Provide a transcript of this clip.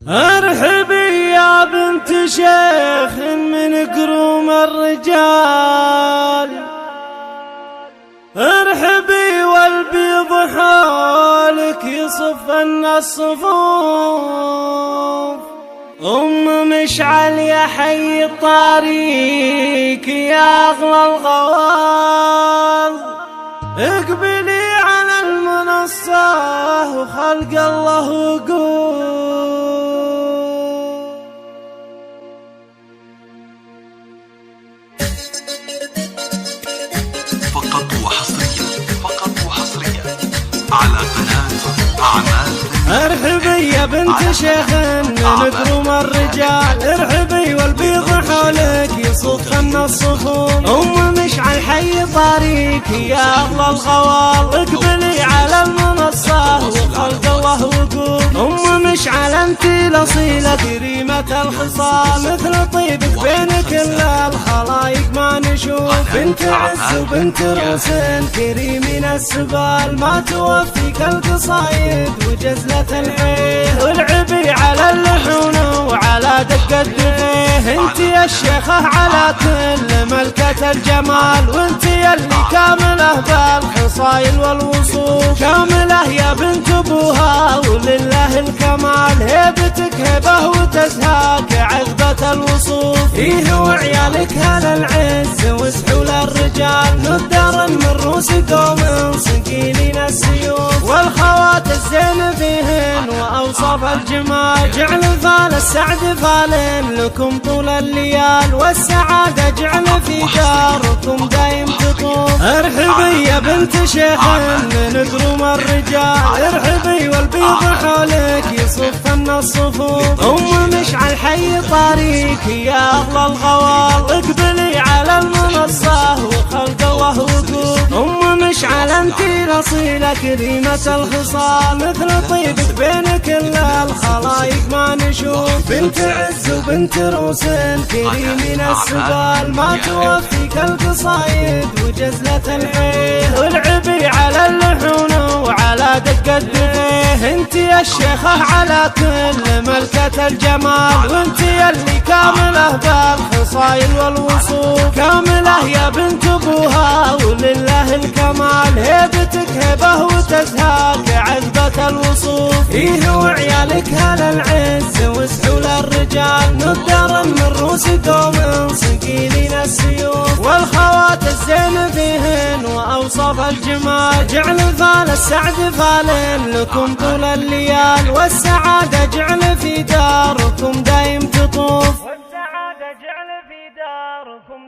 ارحبي يا بنت شيخ من كروم الرجال، ارحبي والبيض حولك يصفن الصفوف. مشعل يا حي الطريق يا اغلى الغوال، اقبلي على المنصة وخلق الله وقول. فقط وحصريا على قناة أعمال. ارحبي يا بنت شيخ من كروم الرجال، ارحبي والبيض حولك يصفن الصفوف. مشعل حي طريق يا اغلى الغوال، اقبلي على المنصة وخلق الله وقول. مشعل انت الاصيلة كريمة الخصال، مثل طيبك بين كل الخلايق ما نشوف. بنت عز وبنت روسن كريمين السبال، ما توفيك القصايد وجزلة الحيه. والعبي على اللحون وعلى دق الدفيه، انت يا الشيخة على كل ملكة الجمال. وانت يلي كامله بالخصايل والوصوف، كامله يا بنت ابوها ولله الكمال. هيبتك هبه وتزهاك عذبة الوصوف، فيه وعيالك هل العز وسحول الرجال. ندر من روس قوم صقيلين السيوف، والخوات الزين فيهن واوصاف الجمال. جعل فال السعد فال لكم طول الليال، والسعادة جعل في داركم دايم تطوف. ارحبي يا بنت شيخ من كروم الرجال، ارحبي والبيض حولك يصفن الصفوف. مشعل حي طريق يا اغلى الغوال، اقبلي على المنصة وخلق الله وقول. مشعل انت الاصيلة كريمة الخصال، مثل طيبك بين كل الخلايق ما نشوف. بنت عز وبنت روسن كريمين السبال، ما توفيك القصايد وجزلة الحيه. والعبي على اللحون وعلى دق الدفيه، انت يا الشيخة على كل ملكة الجمال. وانت يلي كامله بالخصايل والوصوف، كامله يا بنت ابوها ولله الكمال. هيبتك هبه وتزهاك عذبة الوصوف، فيه وعيالك هل العز وسحول الرجال. ندر من روس قوم صقيلين السيوف، والخوات الزين فيهن واوصاف الجمال. جعل فال السعد فال لكم طول الليال، والسعادة جعل في داركم دايم تطوف. والسعادة جعل في داركم